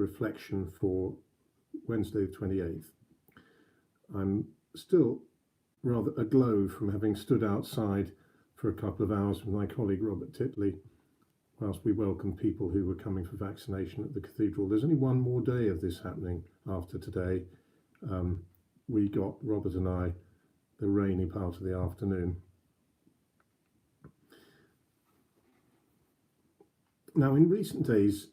reflection for Wednesday the 28th. I'm still rather aglow from having stood outside for a couple of hours with my colleague Robert Titley whilst we welcomed people who were coming for vaccination at the Cathedral. There's only one more day of this happening after today. We got, Robert and I, the rainy part of the afternoon. Now, in recent days,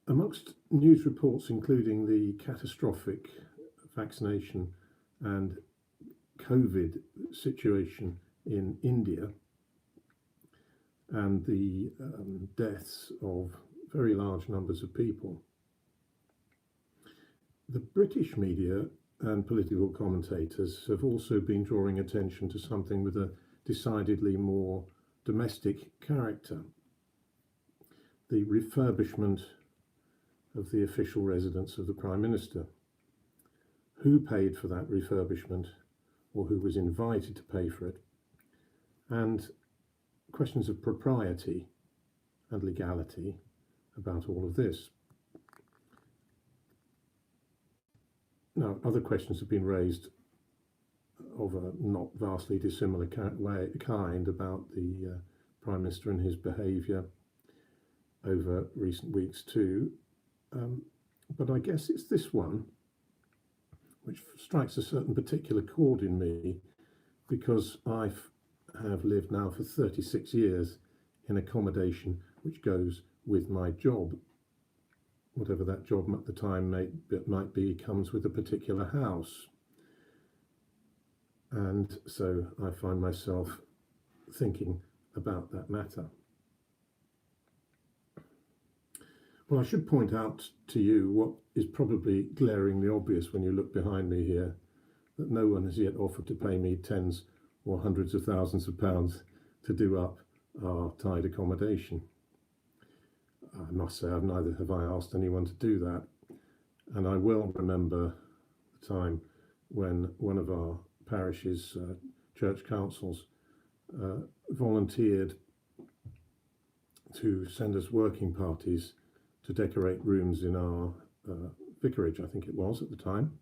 amongst news reports including the catastrophic vaccination and COVID situation in India and the deaths of very large numbers of people, the British media and political commentators have also been drawing attention to something with a decidedly more domestic character: the refurbishment of the official residence of the Prime Minister. Who paid for that refurbishment, or who was invited to pay for it, and questions of propriety and legality about all of this. Now, other questions have been raised of a not vastly dissimilar kind about the Prime Minister and his behaviour over recent weeks too. But I guess it's this one which strikes a certain particular chord in me, because I have lived now for 36 years in accommodation which goes with my job. Whatever that job at the time might be, comes with a particular house. And so I find myself thinking about that matter. Well, I should point out to you what is probably glaringly obvious when you look behind me here, that no one has yet offered to pay me tens or hundreds of thousands of pounds to do up our tied accommodation. I must say, neither have I asked anyone to do that. And I well remember the time when one of our parish's church councils volunteered to send us working parties to decorate rooms in our vicarage, I think it was at the time.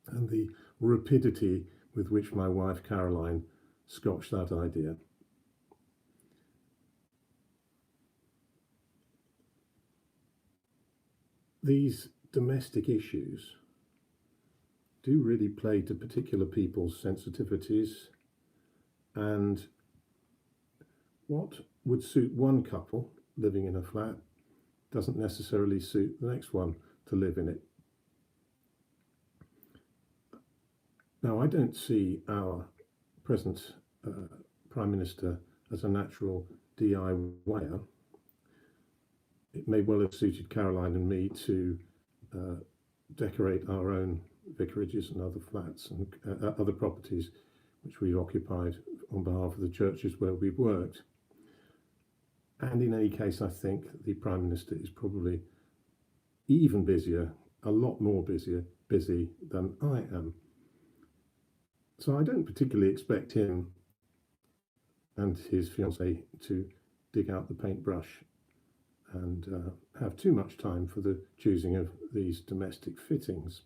And the rapidity with which my wife Caroline scotched that idea. These domestic issues do really play to particular people's sensitivities, and what would suit one couple living in a flat doesn't necessarily suit the next one to live in it. Now, I don't see our present Prime Minister as a natural DIYer. It may well have suited Caroline and me to decorate our own vicarages and other flats and other properties which we've occupied on behalf of the churches where we've worked. And in any case, I think the Prime Minister is probably even busier, a lot more busy than I am. So I don't particularly expect him and his fiancée to dig out the paintbrush and have too much time for the choosing of these domestic fittings.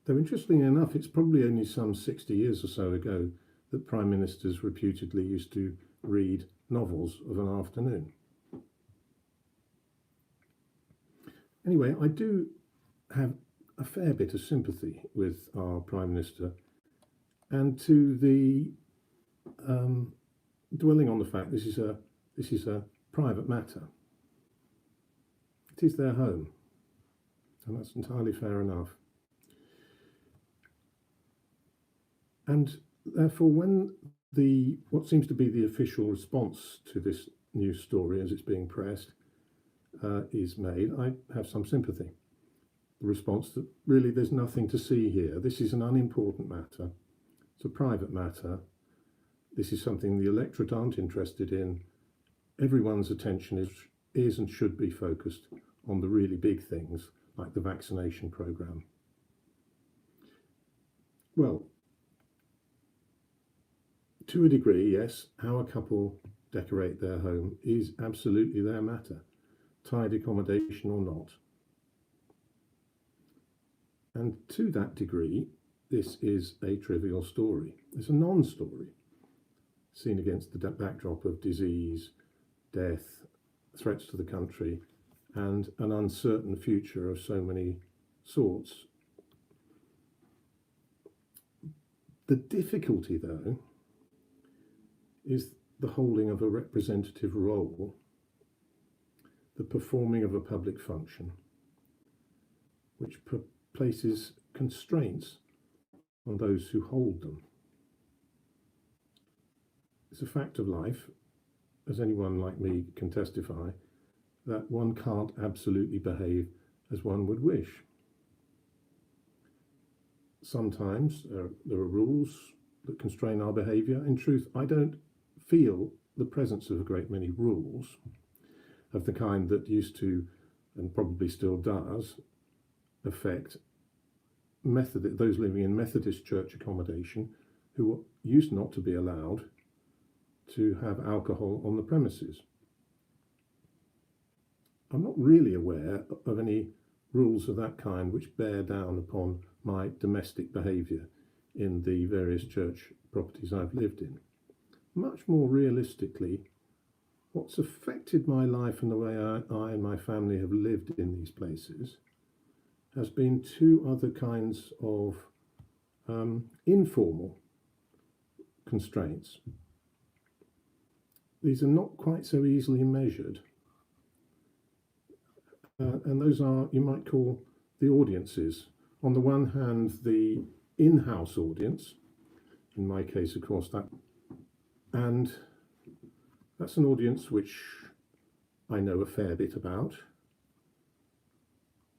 Though interestingly enough, it's probably only some 60 years or so ago that Prime Ministers reputedly used to read novels of an afternoon. Anyway, I do have a fair bit of sympathy with our Prime Minister, and to the dwelling on the fact this is a private matter. It is their home, and that's entirely fair enough. And therefore, when what seems to be the official response to this news story as it's being pressed is made, I have some sympathy. The response that really there's nothing to see here. This is an unimportant matter. It's a private matter. This is something the electorate aren't interested in. Everyone's attention is and should be focused on the really big things like the vaccination programme. Well, to a degree, yes, how a couple decorate their home is absolutely their matter. tied accommodation or not. And to that degree, this is a trivial story. It's a non-story, seen against the backdrop of disease, death, threats to the country, and an uncertain future of so many sorts. The difficulty, though, is the holding of a representative role, the performing of a public function, which places constraints on those who hold them. It's a fact of life, as anyone like me can testify, that one can't absolutely behave as one would wish. Sometimes there are rules that constrain our behaviour. In truth, I don't feel the presence of a great many rules of the kind that used to, and probably still does, affect those living in Methodist church accommodation who used not to be allowed to have alcohol on the premises. I'm not really aware of any rules of that kind which bear down upon my domestic behaviour in the various church properties I've lived in. Much more realistically, what's affected my life and the way I and my family have lived in these places has been two other kinds of informal constraints. These are not quite so easily measured. And those are, you might call, the audiences. On the one hand, the in-house audience, in my case, of course, and that's an audience which I know a fair bit about.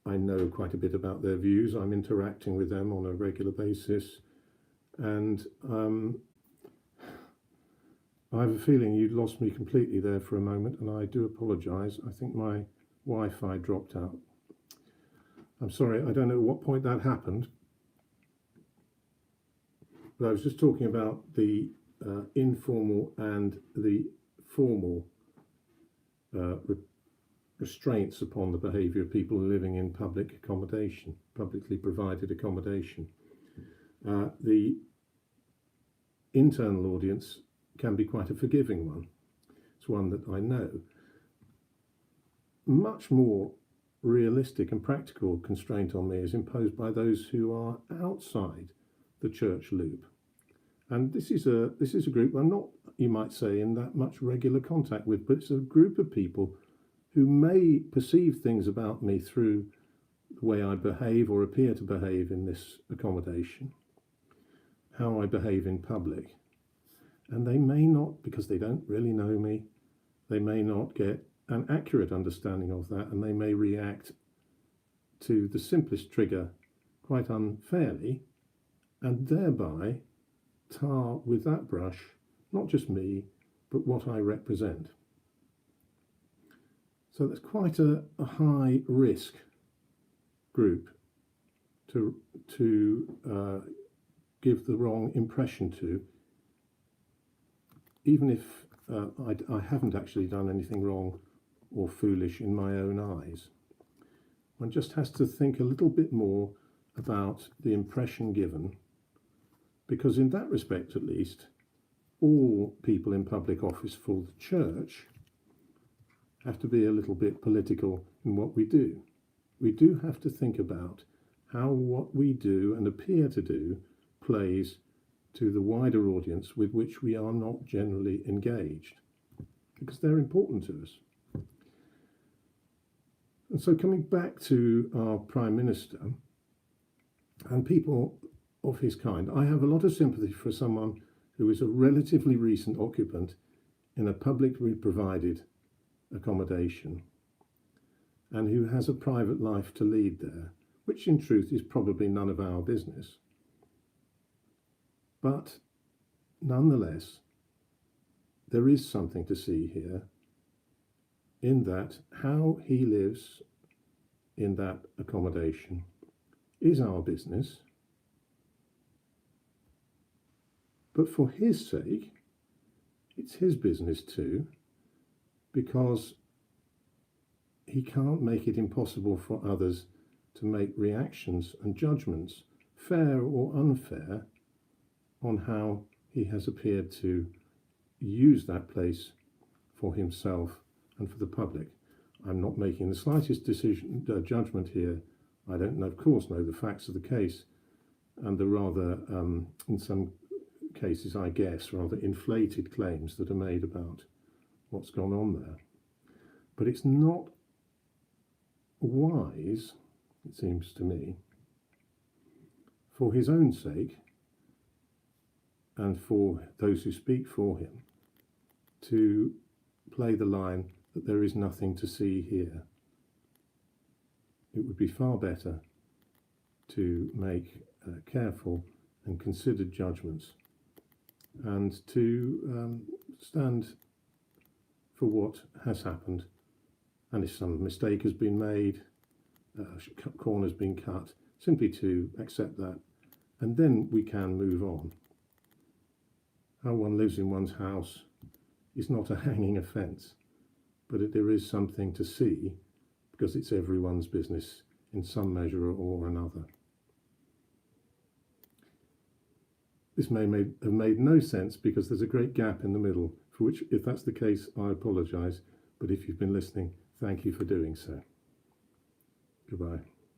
I know quite a bit about their views. I'm interacting with them on a regular basis. And I have a feeling you'd lost me completely there for a moment, and I do apologise. I think my Wi-Fi dropped out. I'm sorry, I don't know at what point that happened. But I was just talking about the informal and the formal restraints upon the behaviour of people living in public accommodation, publicly provided accommodation. The internal audience can be quite a forgiving one. It's one that I know. Much more realistic and practical constraint on me is imposed by those who are outside the church loop. And this is a group I'm not, you might say, in that much regular contact with, but it's a group of people who may perceive things about me through the way I behave or appear to behave in this accommodation, how I behave in public. And they may not, because they don't really know me, they may not get an accurate understanding of that, and they may react to the simplest trigger quite unfairly, and thereby tar with that brush not just me, but what I represent. So that's quite a high risk group to give the wrong impression to, even if I haven't actually done anything wrong or foolish in my own eyes. One just has to think a little bit more about the impression given, because in that respect, at least, all people in public office for the church have to be a little bit political in what we do. We do have to think about how what we do and appear to do plays to the wider audience with which we are not generally engaged, because they're important to us. And so coming back to our Prime Minister and people of his kind, I have a lot of sympathy for someone who is a relatively recent occupant in a publicly provided accommodation and who has a private life to lead there, which in truth is probably none of our business. But nonetheless, there is something to see here in that how he lives in that accommodation is our business. But for his sake, it's his business too, because he can't make it impossible for others to make reactions and judgments, fair or unfair, on how he has appeared to use that place for himself and for the public. I'm not making the slightest judgment here. I don't, of course, know the facts of the case and the rather, in some cases, I guess, rather inflated claims that are made about what's gone on there. But it's not wise, it seems to me, for his own sake and for those who speak for him, to play the line that there is nothing to see here. It would be far better to make careful and considered judgments and to stand for what has happened. And if some mistake has been made, corners been cut, simply to accept that, and then we can move on. How one lives in one's house is not a hanging offence, but there is something to see, because it's everyone's business in some measure or another. This may have made no sense because there's a great gap in the middle, for which, if that's the case, I apologise, but if you've been listening, thank you for doing so. Goodbye.